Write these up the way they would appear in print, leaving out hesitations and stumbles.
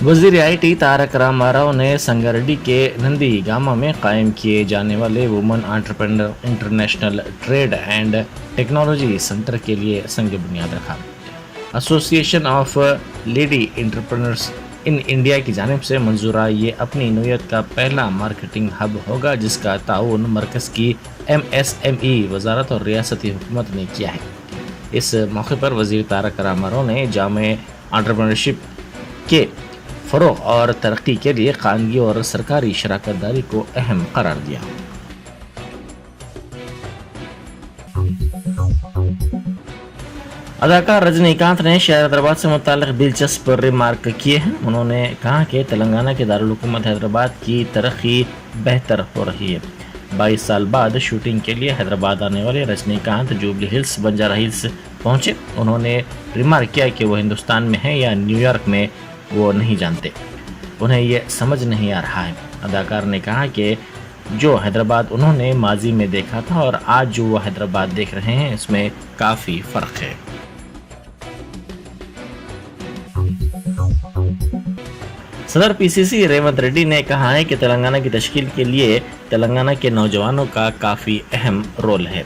वजीर IT तारक रामाराव ने संगारेड्डी के नंदी गामा में कायम किए जाने वाले woman entrepreneur international trade and technology centre के लिए संग बुनियाद रखा। Association of lady entrepreneurs in India की जानिब से मंजूरा ये अपनी नौयत का पहला मार्केटिंग हब होगा, जिसका ताउन मरकज़ की MSME वजारत और रियासती हुकूमत ने किया है। इस मौके पर वजीर तारक रामाराव ने जामे एंटरप्रेन्योरशिप के फ़रोग़ और तरक्की के लिए खानगी और सरकारी शराकत दारी को अहम करार दिया। अदाकार रजनीकांत ने शहर हैदराबाद से मुताल्लिक़ दिलचस्प रिमार्क किए हैं। उन्होंने कहा कि तेलंगाना के दारुल हुकूमत हैदराबाद की तरक्की बेहतर हो रही है। 22 साल बाद शूटिंग के लिए हैदराबाद आने वाले Rajinikanth jubilee hills Banjara hills पहुंचे। उन्होंने रिमार्क किया कि वो हिंदुस्तान में है या न्यूयॉर्क में वो नहीं जानते, उन्हें ये समझ नहीं आ रहा है। अदाकार ने कहा कि जो हैदराबाद उन्होंने माजी में देखा था और आज जो वो हैदराबाद देख रहे हैं, इसमें काफ़ी फ़र्क है। सदर PCC रेवंत रेड्डी ने कहा है कि तेलंगाना की तश्कील के लिए तेलंगाना के नौजवानों का काफ़ी अहम रोल है।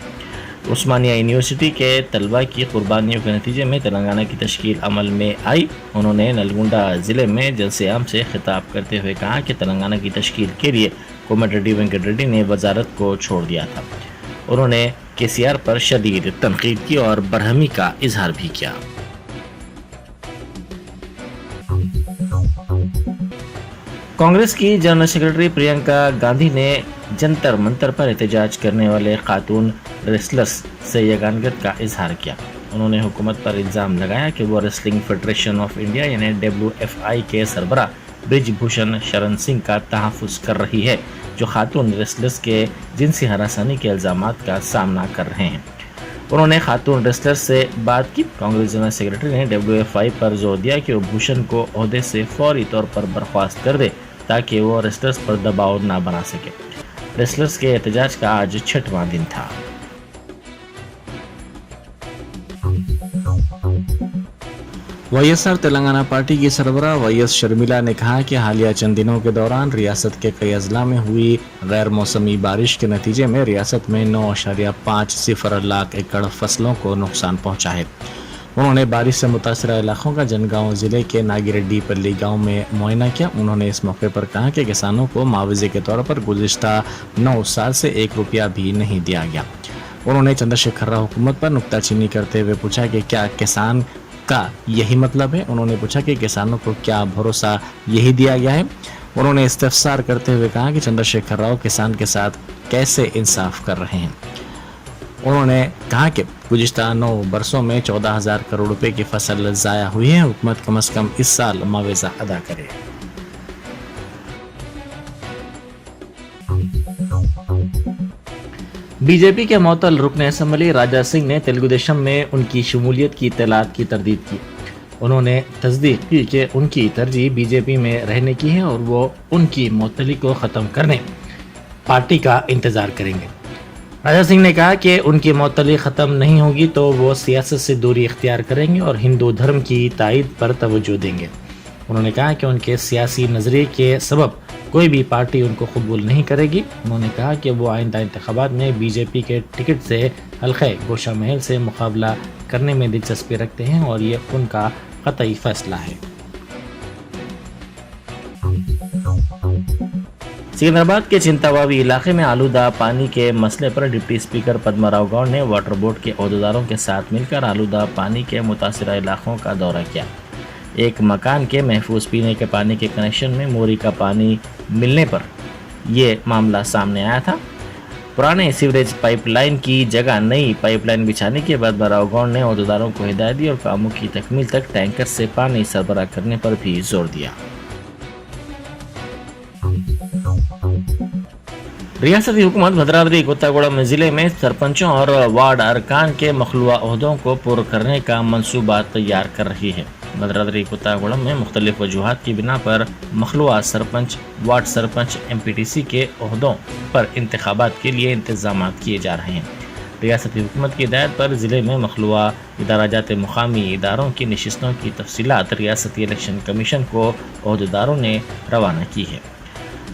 उस्मानिया यूनिवर्सिटी के तलबा की कुर्बानियों के नतीजे में तेलंगाना की तश्कील अमल में आई। उन्होंने नलगुंडा ज़िले में जलसे आम से खिताब करते हुए कहा कि तेलंगाना की तश्कील के लिए कोमटिरेड्डी वेंकट रेड्डी ने वजारत को छोड़ दिया था। उन्होंने KCR पर शदीद तनकीद की और बरहमी का इजहार भी किया। कांग्रेस की जनरल सेक्रेटरी प्रियंका गांधी ने जंतर मंतर पर एहतजाज करने वाले खातून रेसलर्स से यगानगत का इजहार किया। उन्होंने हुकूमत पर इल्ज़ाम लगाया कि वो रेसलिंग फेडरेशन ऑफ इंडिया यानी WFI के सरबरा ब्रिजभूषण शरण सिंह का तहफ़्फ़ुज़ कर रही है, जो खातून रेसलर्स के जिनसी हरासानी के इल्ज़ामात का सामना कर रहे हैं। उन्होंने खातून रेसलर्स से बात की। कांग्रेस जनरल सेक्रेटरी ने WFI पर जोर दिया कि वो भूषण को ओहदे से फौरी तौर पर बर्खास्त कर दे ताकि वो रेसलर्स पर दबाव ना बना सके। रेसलर्स के एहतजाज का आज 6वां दिन था। YSR तेलंगाना पार्टी की सरबराह YS शर्मिला ने कहा कि हालिया चंद दिनों के दौरान रियासत के कई अजला में हुई गैर मौसमी बारिश के नतीजे में रियासत में 9.50 लाख एकड़ फसलों को नुकसान पहुंचा है। उन्होंने बारिश से मुतासरा इलाकों का जनगांव ज़िले के नागिरेड्डी पल्ली गांव में मुआयना किया। उन्होंने इस मौके पर कहा कि किसानों को मुआवजे के तौर पर गुज़िश्ता 9 साल से 1 रुपया भी नहीं दिया गया। उन्होंने चंद्रशेखर राव हुकूमत पर नुक्ताचीनी करते हुए पूछा कि क्या किसान का यही मतलब है। उन्होंने पूछा कि किसानों को क्या भरोसा यही दिया गया है। उन्होंने इस्तफसार करते हुए कहा कि चंद्रशेखर राव किसान के साथ कैसे इंसाफ कर रहे हैं। उन्होंने कहा कि गुज़िश्ता 9 बरसों में 14,000 करोड़ रुपए की फसल ज़ाया हुई है। हुकूमत कम से कम इस साल मुआवजा अदा करे। बीजेपी के मुअत्तल रुकन असम्बली राजा सिंह ने तेलुगु देशम में उनकी शमूलियत की इत्तलात की तरदीद की। उन्होंने तस्दीक की कि उनकी तरजीह बीजेपी में रहने की है और वो उनकी मुअत्तली को ख़त्म करने पार्टी का इंतज़ार करेंगे। राजा सिंह ने कहा कि उनकी मुअत्तली ख़त्म नहीं होगी तो वो सियासत से दूरी इख्तियार करेंगे और हिंदू धर्म की तायीद पर तवज्जो देंगे। उन्होंने कहा कि उनके सियासी नज़रिए के सबब कोई भी पार्टी उनको कबूल नहीं करेगी। उन्होंने कहा कि वो आइंदा इंतखाबात में बीजेपी के टिकट से हल्के गोशा महल से मुकाबला करने में दिलचस्पी रखते हैं और ये उनका क़तई फैसला है। सिकंदराबाद के चिंतावावी इलाके में आलूदा पानी के मसले पर डिप्टी स्पीकर पद्माराव गौड़ ने वाटर बोर्ड के अहदेदारों के साथ मिलकर आलूदा पानी के मुतासिरा इलाकों का दौरा किया। एक मकान के महफूज पीने के पानी के कनेक्शन में मोरी का पानी मिलने पर यह मामला सामने आया था। पुराने सीवरेज पाइपलाइन की जगह नई पाइपलाइन बिछाने के बाद पद्माराव गौड़ ने अहदेदारों को हिदायत दी और कामों की तकमील तक टैंकर से पानी सरबराह करने पर भी जोर दिया। रियासती हुकूमत भद्रावती कोत्तागुड़म ज़िले में सरपंचों और वार्ड अरकान के मखलूआ ओहदों को पूरा करने का मंसूबा तैयार कर रही है। भद्रावती कोत्तागुड़म में मुख्तलिफ वजूहात की बिना पर मखलूआ सरपंच, वार्ड सरपंच, MPTC के ओहदों पर इंतखाबात के लिए इंतजाम किए जा रहे हैं। ریاستی حکومت کی ہدایت پر ضلع میں مخلوع ادارجات مقامی اداروں کی نشستوں کی تفصیلات ریاستی الیکشن کمیشن کو عہدیداروں نے روانہ کی ہے۔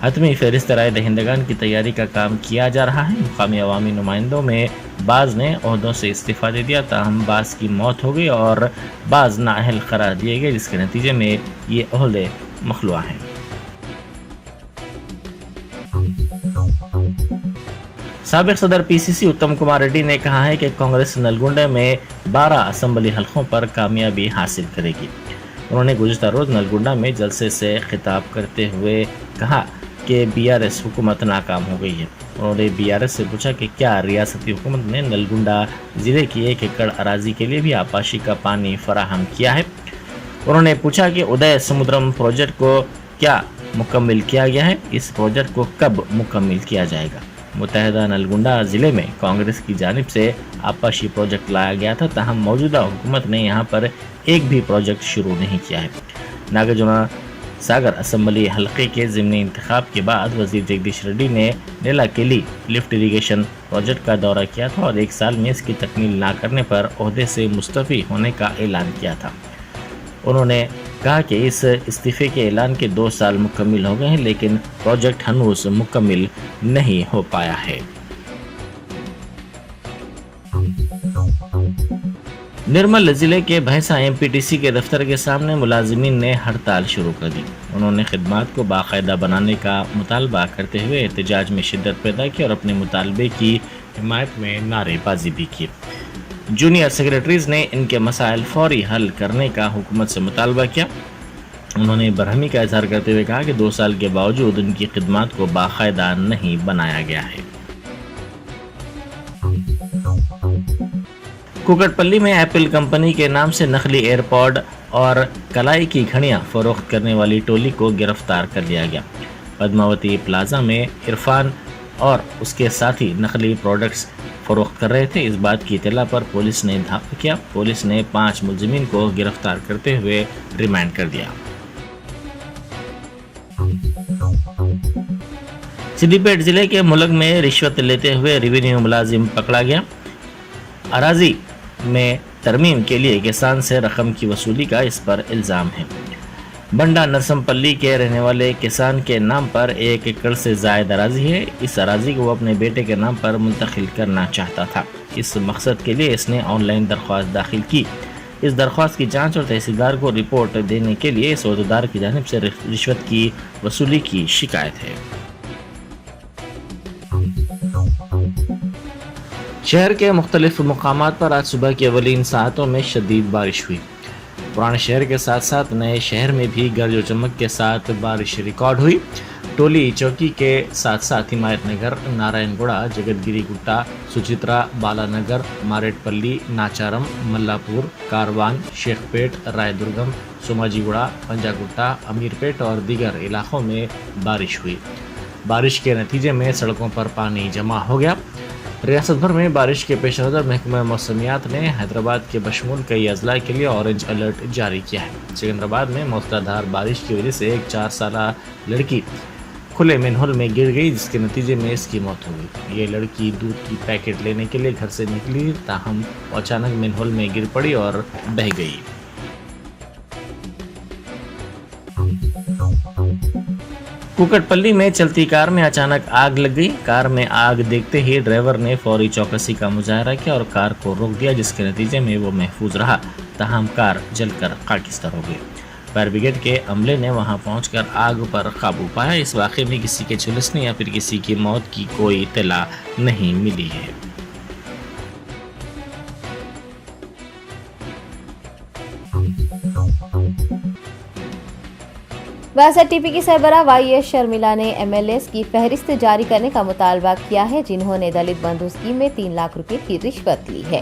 حتمی فہرست رائے دہندگان کی تیاری کا کام کیا جا رہا ہے۔ مقامی عوامی نمائندوں میں بعض نے عہدوں سے استعفیٰ دے دیا، تاہم بعض کی موت ہو گئی اور بعض نااہل قرار دیے گئے، جس کے نتیجے میں یہ عہدے مخلوع ہیں۔ سابق صدر پی سی سی اتم کمار ریڈی نے کہا ہے کہ کانگریس نلگنڈا میں 12 اسمبلی حلقوں پر کامیابی حاصل کرے گی۔ انہوں نے گزشتہ روز نلگنڈا میں جلسے سے خطاب کرتے ہوئے کہا کہ بی آر ایس حکومت ناکام ہو گئی ہے۔ انہوں نے بی آر ایس سے پوچھا کہ کیا ریاستی حکومت نے نلگنڈا ضلع کی 1 ایکڑ اراضی کے لیے بھی آبپاشی کا پانی فراہم کیا ہے۔ انہوں نے پوچھا کہ ادے سمودرم پروجیکٹ کو کیا مکمل کیا گیا ہے، اس پروجیکٹ کو کب مکمل کیا جائے گا۔ متحدہ نلگنڈا ضلع میں کانگریس کی جانب سے آبپاشی پروجیکٹ لایا گیا تھا، تاہم موجودہ حکومت نے یہاں پر ایک بھی پروجیکٹ شروع نہیں کیا ہے۔ ناگرجنا ساگر اسمبلی حلقے کے ضمنی انتخاب کے بعد وزیر جگدیش ریڈی نے نیلاکیلی لفٹ اریگیشن پروجیکٹ کا دورہ کیا تھا اور 1 سال میں اس کی تکمیل نہ کرنے پر عہدے سے مستعفی ہونے کا اعلان کیا تھا۔ انہوں نے کہا کہ اس استعفے کے اعلان کے 2 سال مکمل ہو گئے ہیں، لیکن پروجیکٹ ہنوز مکمل نہیں ہو پایا ہے۔ نرمل ضلع کے بھینسا ایم پی ٹی سی کے دفتر کے سامنے ملازمین نے ہڑتال شروع کر دی۔ انہوں نے خدمات کو باقاعدہ بنانے کا مطالبہ کرتے ہوئے احتجاج میں شدت پیدا کی اور اپنے مطالبے کی حمایت میں نعرے بازی بھی کی۔ جونیئر سیکرٹریز نے ان کے مسائل فوری حل کرنے کا حکومت سے مطالبہ کیا۔ انہوں نے برہمی کا اظہار کرتے ہوئے کہا کہ 2 سال کے باوجود ان کی خدمات کو باقاعدہ نہیں بنایا گیا ہے۔ کوکٹ پلی میں ایپل کمپنی کے نام سے نقلی ایئرپوڈ اور کلائی کی گھڑیاں فروخت کرنے والی ٹولی کو گرفتار کر لیا گیا۔ پدماوتی پلازا میں عرفان اور اس کے ساتھی نقلی پروڈکٹس فروخت کر رہے تھے۔ اس بات کی اطلاع پر پولیس نے دھاپہ کیا۔ پولیس نے 5 ملزمین کو گرفتار کرتے ہوئے ریمانڈ کر دیا۔ سدی پیٹ ضلع کے ملک میں رشوت لیتے ہوئے ریونیو ملازم پکڑا گیا۔ اراضی میں ترمیم کے لیے کسان سے رقم کی وصولی کا اس پر الزام ہے۔ بنڈا نرسم پلی کے رہنے والے کسان کے نام پر 1 ایکڑ سے زائد اراضی ہے۔ اس اراضی کو وہ اپنے بیٹے کے نام پر منتقل کرنا چاہتا تھا۔ اس مقصد کے لیے اس نے آن لائن درخواست داخل کی۔ اس درخواست کی جانچ اور تحصیلدار کو رپورٹ دینے کے لیے اس عہدیدار کی جانب سے رشوت کی وصولی کی شکایت ہے۔ شہر کے مختلف مقامات پر آج صبح کی اولین ساعتوں میں شدید بارش ہوئی۔ پرانے شہر کے ساتھ ساتھ نئے شہر میں بھی گرج و چمک کے ساتھ بارش ریکارڈ ہوئی۔ ٹولی چوکی کے ساتھ ساتھ حمایت نگر، نارائن گوڑا، جگت گیری گٹا، سچترا، بالا نگر، ماریٹ پلی، ناچارم، ملا پور، کاروان، شیخ پیٹ، رائے درگم، سوماجی گوڑا، پنجا گٹا، امیر پیٹ اور دیگر علاقوں میں بارش ہوئی۔ بارش کے نتیجے میں سڑکوں پر پانی جمع ہو گیا۔ ریاست بھر میں بارش کے پیش نظر محکمہ موسمیات نے حیدرآباد کے بشمول کئی اضلاع کے لیے اورنج الرٹ جاری کیا ہے۔ سکندرآباد میں موسلا دھار بارش کی وجہ سے ایک 4 سالہ لڑکی کھلے مین ہول میں گر گئی، جس کے نتیجے میں اس کی موت ہو گئی۔ یہ لڑکی دودھ کی پیکٹ لینے کے لیے گھر سے نکلی، تاہم اچانک مین ہول میں گر پڑی اور بہہ گئی۔ کوکٹ پلی میں چلتی کار میں اچانک آگ لگ گئی۔ کار میں آگ دیکھتے ہی ڈرائیور نے فوری چوکسی کا مظاہرہ کیا اور کار کو روک دیا، جس کے نتیجے میں وہ محفوظ رہا، تاہم کار جل کر خاکستر ہو گئی۔ فائر بریگیڈ کے عملے نے وہاں پہنچ کر آگ پر قابو پایا۔ اس واقعے میں کسی کے جھلسنے یا پھر کسی کی موت کی کوئی اطلاع نہیں ملی ہے۔ ویسٹ ٹی پی کی سربراہ وائی ایس شرمیلا نے ایم ایل ایز کی فہرست جاری کرنے کا مطالبہ کیا ہے، جنہوں نے دلت بندھو اسکیم میں 3 لاکھ روپے کی رشوت لی ہے۔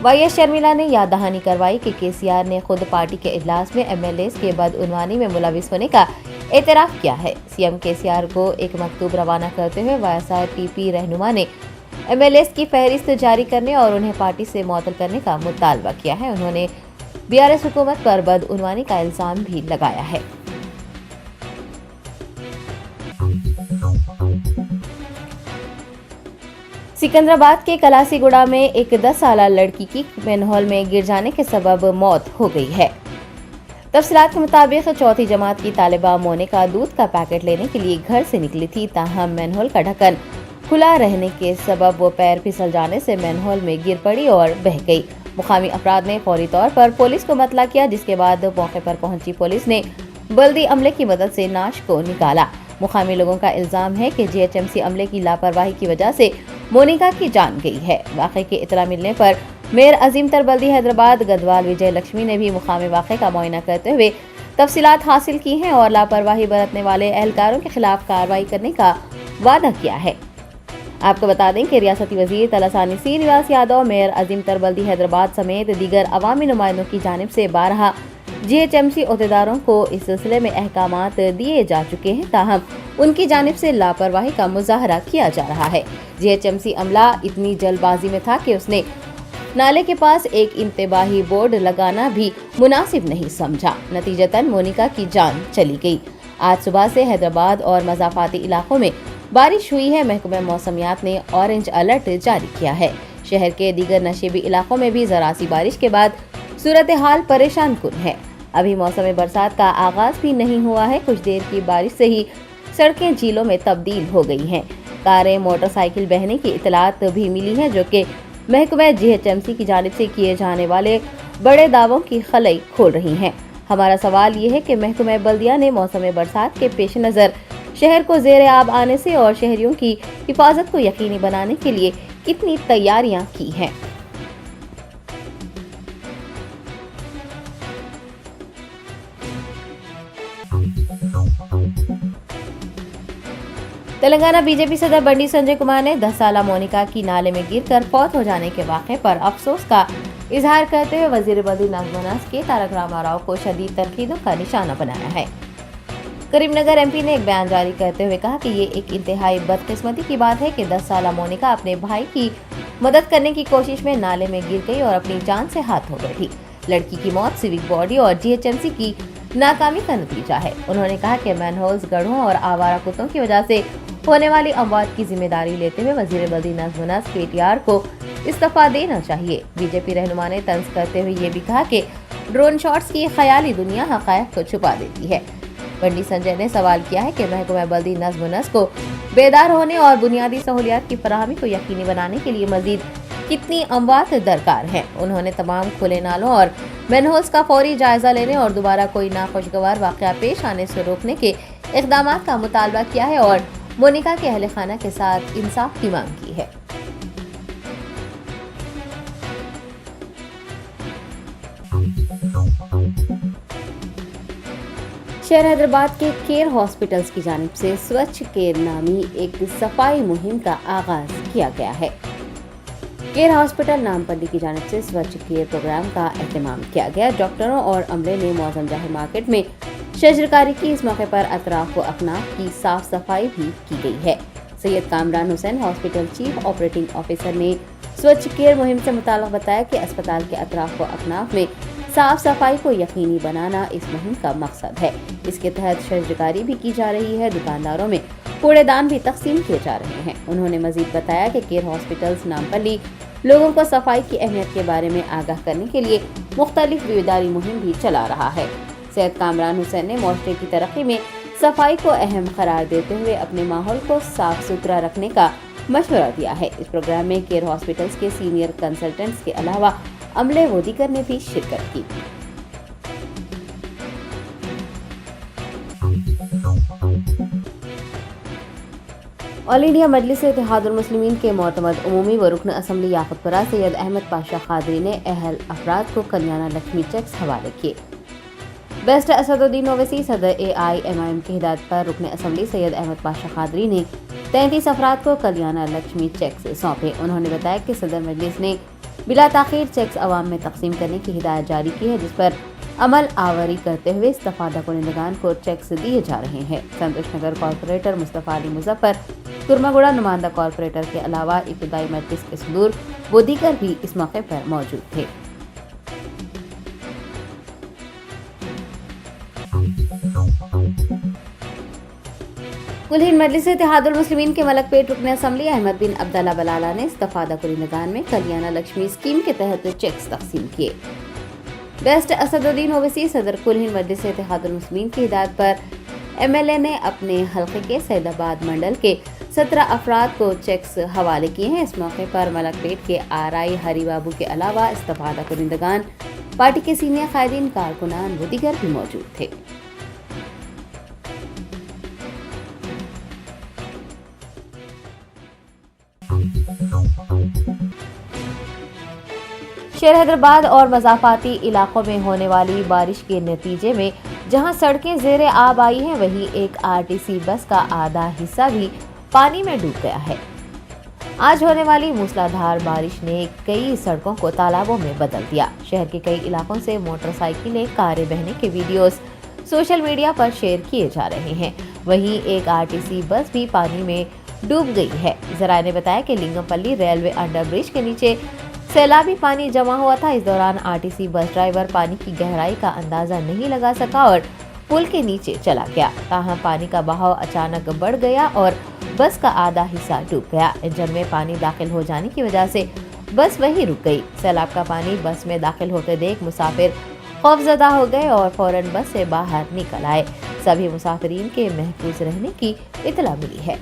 وائی ایس شرمیلا نے یاد دہانی کروائی کہ کے سی آر نے خود پارٹی کے اجلاس میں ایم ایل ایز کے بدعنوانی میں ملوث ہونے کا اعتراف کیا ہے۔ سی ایم کے سی آر کو ایک مکتوب روانہ کرتے ہوئے ویسٹ ٹی پی رہنما نے ایم ایل ایز کی فہرست جاری کرنے اور انہیں پارٹی سے معطل کرنے کا مطالبہ کیا ہے۔ انہوں نے بی آر ایس حکومت پر بدعنوانی کا الزام بھی لگایا ہے۔ सिकंदराबाद के कलासीगुड़ा में एक 10 साल लड़की की मैनहोल में गिर जाने के सबब मौत हो गई है। तफसीलात के मुताबिक चौथी जमात की तालिबा मोनिका दूध का पैकेट लेने के लिए घर से निकली थी, ताहम मैनहोल का ढक्कन खुला रहने के सबब वो पैर फिसल जाने से मैनहोल में गिर पड़ी और बह गई। मुकामी अफराद ने फौरी तौर पर पुलिस को मतला किया, जिसके बाद मौके पर पहुंची पुलिस ने बल्दी अमले की मदद से नाश को निकाला। मुकामी लोगों का इल्जाम है कि जीएचएमसी अमले की लापरवाही की वजह से मोनिका की जान गई है। वाक़े की इतला मिलने पर मेयर अजीम तर बल्दी हैदराबाद गदवाल विजय लक्ष्मी ने भी मुकामी वाक़े का मुआयना करते हुए तफसीलात हासिल की हैं और लापरवाही बरतने वाले एहलकारों के खिलाफ कार्रवाई करने का वादा किया है। आपको बता दें कि रियासती वजीर तलासानी श्रीनिवास यादव, मेयर अजीम तर बल्दी हैदराबाद समेत दीगर अवामी नुमाइंदों की जानिब से 12 जीएचएमसी अहदेदारों को इस सिलसिले में अहकामात दिए जा चुके हैं, ताहम उनकी जानिब से लापरवाही का मुजाहरा किया जा रहा है। जीएचएमसी अमला इतनी जल्दबाजी में था कि उसने नाले के पास एक इंतबाही बोर्ड लगाना भी मुनासिब नहीं समझा। नतीजतन मोनिका की जान चली गई। आज सुबह से हैदराबाद और मज़ाफ़ाती इलाकों में बारिश हुई है। महकमे मौसमियात ने ऑरेंज अलर्ट जारी किया है। शहर के दीगर नशेबी इलाकों में भी ज़रा सी बारिश के बाद सूरत हाल परेशान कुन है। अभी मौसम बरसात का आगाज भी नहीं हुआ है। कुछ देर की बारिश से ही सड़कें झीलों में तब्दील हो गई हैं। कारें, मोटरसाइकिल बहने की इतलात भी मिली हैं, जो कि महकमे जीएचएमसी की जानिब से किए जाने वाले बड़े दावों की खलई खोल रही हैं। हमारा सवाल ये है कि महकमे बल्दिया ने मौसम बरसात के पेश नज़र शहर को ज़ेर आब आने से और शहरियों की हिफाजत को यकीनी बनाने के लिए कितनी तैयारियां की हैं। तेलंगाना बीजेपी सदर बंडी संजय कुमार ने 10 साला मोनिका की नाले में गिरकर फौत हो जाने के वाक़े पर अफसोस का इजहार करते हुए वजीर बल्दी नज़्म के तारक रामाराव को शदीद तनकीदों का निशाना बनाया है। करीमनगर एमपी ने एक बयान जारी करते हुए कहा कि ये एक इंतहाई बदकिस्मती की बात है कि 10 साला मोनिका अपने भाई की मदद करने की कोशिश में नाले में गिर गई और अपनी जान से हाथ धो बैठी। लड़की की मौत सिविक बॉडी और जीएचएमसी की नाकामी का नतीजा है। उन्होंने कहा कि मैनहोल्स, गड्ढों और आवारा कुत्तों की वजह से होने वाली अमवात की जिम्मेदारी लेते हुए वजीर बल्दी नज़्म केटीआर को इस्तीफा देना चाहिए। बीजेपी रहनुमा ने तंज करते हुए ये भी कहा कि ड्रोन शॉट्स की ख्याली दुनिया हक़ायक़ को छुपा देती है। बंडी संजय ने सवाल किया है कि महकमा बल्दी नज़्म को बेदार होने और बुनियादी सहूलियात की फराहमी को यकीनी बनाने के लिए मजीद कितनी अमवात दरकार है। उन्होंने तमाम खुले नालों और मैनहोल्स का फौरी जायजा लेने और दोबारा कोई नाखुशगवार वाक़या पेश आने से रोकने के इक़दाम का मुतालबा किया है और मोनिका के अहले खाना के साथ इंसाफ की मांग की है। शहर हैदराबाद के केयर हॉस्पिटल्स की जानिब से स्वच्छ केयर नामी एक सफाई मुहिम का आगाज किया गया है। केयर हॉस्पिटल नामपल्ली की जानिब से स्वच्छ केयर प्रोग्राम का एहतमाम किया गया। डॉक्टरों और अमले ने मौजम जाहिर मार्केट में शजरकारी की। इस मौके पर अतराफ व अकनाफ की साफ सफाई भी की गई है। Syed Kamran Hussain, hospital chief operating officer, ने स्वच्छ केयर मुहिम से मुताल्लिक़ बताया कि अस्पताल के अतराफ व अकनाफ में साफ सफाई को यकीनी बनाना इस मुहिम का मकसद है। इसके तहत शजरकारी भी की जा रही है। दुकानदारों में कूड़ेदान भी तकसीम किए जा रहे हैं। उन्होंने मजीद बताया कि केयर हॉस्पिटल्स नामपल्ली लोगों को सफाई की अहमियत के बारे में आगाह करने के लिए मुख्तलिफ बेदारी मुहिम भी चला रहा है। सैयद कामरान हुसैन ने मुआशरे की तरक्की में सफाई को अहम करार देते हुए अपने माहौल को साफ सुथरा रखने का मशवरा दिया है। इस प्रोग्राम में केयर हॉस्पिटल्स के सीनियर कंसल्टेंट्स के अलावा अमले व दीगर ने भी शिरकत की। ऑल इंडिया मजलिस इत्तेहादुल मुस्लिमीन के मोतमद उमूमी व रुकन असम्बली याकूतपुरा सैयद अहमद पाशा खादरी ने अहल अफराद को कल्याणा लक्ष्मी चेक्स हवाले किए। बेस्ट असदुद्दीन ओवैसी, सदर AIMIM की हिदायत पर रुकन असम्बली सैयद अहमद पाशा खादरी ने 33 अफराद को कल्याणा लक्ष्मी चेक्स सौंपे। उन्होंने बताया कि सदर मजलिस ने बिला ताखीर चेक्स अवाम में तकसीम करने की हिदायत जारी की है, जिस पर अमल आवरी करते हुए इस्तफादा कुनिंदगान को चेक्स दिए जा रहे हैं। संतोष नगर कॉर्पोरेटर मुस्तफ़ा अली मुजफ्फर, कुरमागुड़ा नुमाइंदा कॉर्पोरेटर के अलावा इब्तदाई मजलिस के सदूर व दीगर भी इस मौके पर मौजूद थे। कुल हिंद मजलिस इत्तेहादुल मुस्लिमीन के मलकपेट रुकन असम्बली अहमद बिन अब्दुल्ला बलाला ने इस्तफादा कुरिंदगान में कल्याणा लक्ष्मी स्कीम के तहत चेक्स तकसीम किए। बेस्ट असदुद्दीन ओवैसी सदर कुल हिंद मजलिस इत्तेहादुल मुस्लिमीन की हिदायत पर एमएलए ने अपने हल्के के सैदाबाद मंडल के 17 अफराद को चेक्स हवाले किए हैं। इस मौके पर मलकपेट के आरआई हरी बाबू के अलावा इस्तफादा कुरिंदगान, पार्टी के सीनियर कायदीन, कारकुनान व दीगर भी मौजूद थे। शहर हैदराबाद और मज़ाफ़ाती इलाकों में होने वाली बारिश के नतीजे में जहां सड़कें ज़ेरे आब आई हैं, वहीं एक आरटीसी बस का आधा हिस्सा भी पानी में डूब गया है। आज होने वाली मूसलाधार बारिश ने कई सड़कों को तालाबों में बदल दिया। शहर के कई इलाकों से मोटरसाइकिलें, कारें बहने के वीडियोस सोशल मीडिया पर शेयर किए जा रहे हैं। वहीं एक आरटीसी बस भी पानी में डूब गई है। ज़राए ने बताया कि लिंगमपल्ली रेलवे अंडरब्रिज के नीचे सैलाबी पानी जमा हुआ था। इस दौरान आरटीसी बस ड्राइवर पानी की गहराई का अंदाजा नहीं लगा सका और पुल के नीचे चला गया। ताहम पानी का बहाव अचानक बढ़ गया और बस का आधा हिस्सा डूब गया। इंजन में पानी दाखिल हो जाने की वजह से बस वहीं रुक गई। सैलाब का पानी बस में दाखिल होते देख मुसाफिर खौफजदा हो गए और फौरन बस से बाहर निकल आए। सभी मुसाफिरीन के महफूज रहने की इत्तला मिली है।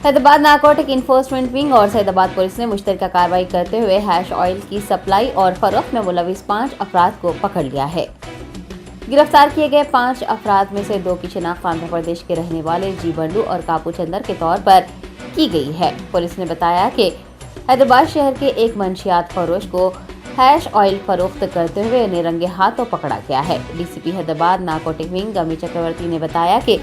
हैदराबाद नारकोटिक इन्फोर्समेंट विंग और सैदाबाद पुलिस ने मुश्तरका कार्रवाई करते हुए हैश ऑयल की सप्लाई और फरोख्त में मुलविस 5 अफराद को पकड़ लिया है। गिरफ्तार किए गए 5 अफराद में से 2 की शिनाख्त आंध्र प्रदेश के रहने वाले जी बंडू और कापू चंदर के तौर पर की गई है। पुलिस ने बताया कि हैदराबाद शहर के एक मंशियात फरोश को हैश ऑयल फरोख्त करते हुए उन्हें रंगे हाथों पकड़ा गया है। DCP Hyderabad narcotic wing Amit Chakraborty ने बताया कि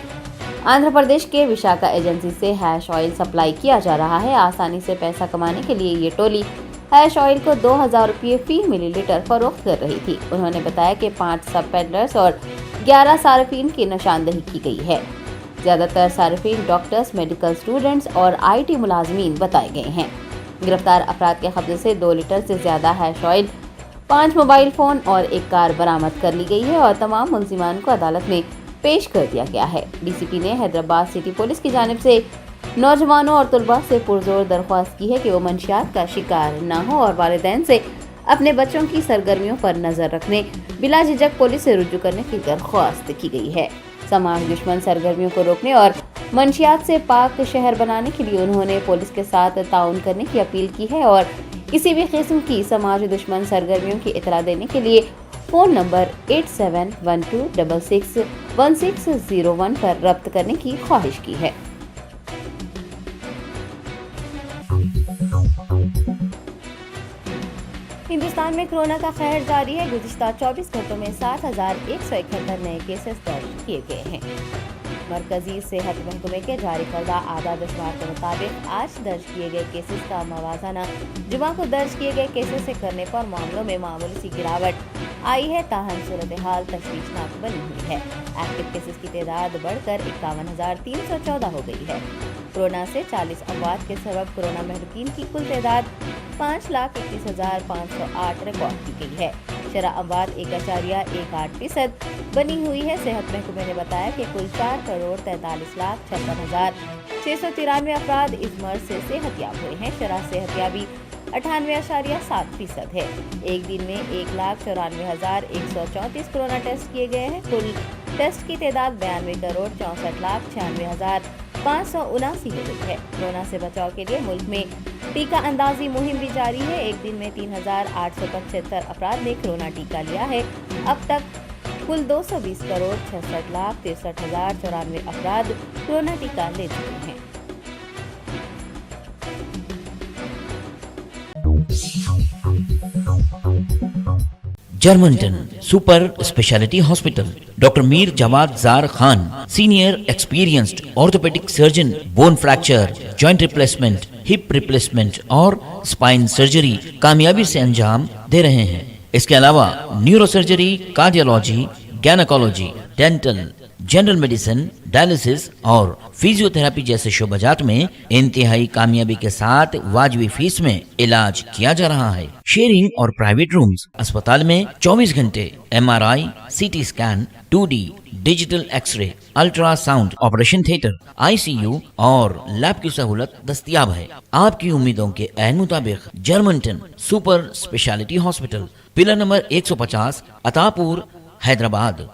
आंध्र प्रदेश के विशाखा एजेंसी से हैश ऑयल सप्लाई किया जा रहा है। आसानी से पैसा कमाने के लिए ये टोली हैश ऑयल को 2000 रुपये फी मिलीलीटर फरोख्त कर रही थी। उन्होंने बताया कि 5 सब पेडलर्स और 11 सार्फिन की निशानदही की गई है। ज्यादातर सार्फिन डॉक्टर्स, मेडिकल स्टूडेंट्स और IT मुलाजमीन बताए गए हैं। गिरफ्तार अफराद के कब्जे से 2 लीटर से ज्यादा हैश ऑयल, 5 मोबाइल फोन और एक कार बरामद कर ली गई है और तमाम मुलजिमान को अदालत में पेश कर दिया गया है। डीसीपी ने हैदराबाद सिटी पुलिस की जानिब से नौजवानों और तुलबा से पुरजोर दरख्वास्त की है कि वो मंशियात का शिकार न हो और वालिदैन से अपने बच्चों की सरगर्मियों पर नजर रखने बिला झिझक पुलिस से रुजू करने की दरख्वास्त की गई है। समाज दुश्मन सरगर्मियों को रोकने और मंशियात से पाक शहर बनाने के लिए उन्होंने पुलिस के साथ ताउन करने की अपील की है और किसी भी किस्म की समाज दुश्मन सरगर्मियों की इतला देने के लिए फ़ोन नंबर 8712661601 पर रब्त करने की ख्वाहिश की है। हिंदुस्तान में कोरोना का कहर जारी है। गुज़िश्ता 24 घंटों में 7,171 नए केसेस दर्ज किए गए हैं। मरकजी सेहत महकमे के जारी करदा आदाद-ओ-शुमार के मुताबिक आज दर्ज किए गए केसेस का मवाज़ाना जुमा को दर्ज किए गए केसेस से करने पर मामलों में मामूली सी गिरावट आई है। ताहम सूरत हाल तशवीशनाक बनी हुई है। एक्टिव केसेस की तादाद बढ़कर 51,314 हो गई है। कोरोना से 40 अमवात के सबब कोरोना महलूकीन की कुल तादाद 5,31,508 रिकॉर्ड की गई है। शरह अमवात 1.18% बनी हुई है। सेहत महकमे ने बताया कि कुल 4,43,56,693 अफराद इस मर्ज से सेहतयाब हुए हैं। शरह सेहतयाबी 98.7% है। एक दिन में 1,94,134 कोरोना टेस्ट किए गए हैं। कुल टेस्ट की तादाद 92,64,96,579 हो गई है। कोरोना से बचाव के लिए मुल्क में टीका अंदाजी मुहिम भी जारी है। एक दिन में 3,875 अफराद ने कोरोना टीका लिया है। अब तक कुल 220,66,63,094 अफराद कोरोना टीका ले चुके हैं। जर्मनटन super speciality hospital, doctor Mir Jawad Zar Khan, senior experienced orthopaedic surgeon, bone fracture, joint replacement, hip replacement और स्पाइन सर्जरी कामयाबी से अंजाम दे रहे हैं। इसके अलावा neuro surgery, cardiology, gynaecology, dental, general medicine, dialysis और फिजियोथेरेपी जैसे शोबाजात में इंतहाई कामयाबी के साथ वाजबी फीस में इलाज किया जा रहा है। शेयरिंग और प्राइवेट रूम्स, अस्पताल में 24 घंटे MRI, CT scan, 2D digital x-ray, ultrasound, operation theatre, ICU और लैब की सहूलत दस्तयाब है। आपकी उम्मीदों के ऐन मुताबिक Germanten super speciality hospital, pillar number 150, Attapur, Hyderabad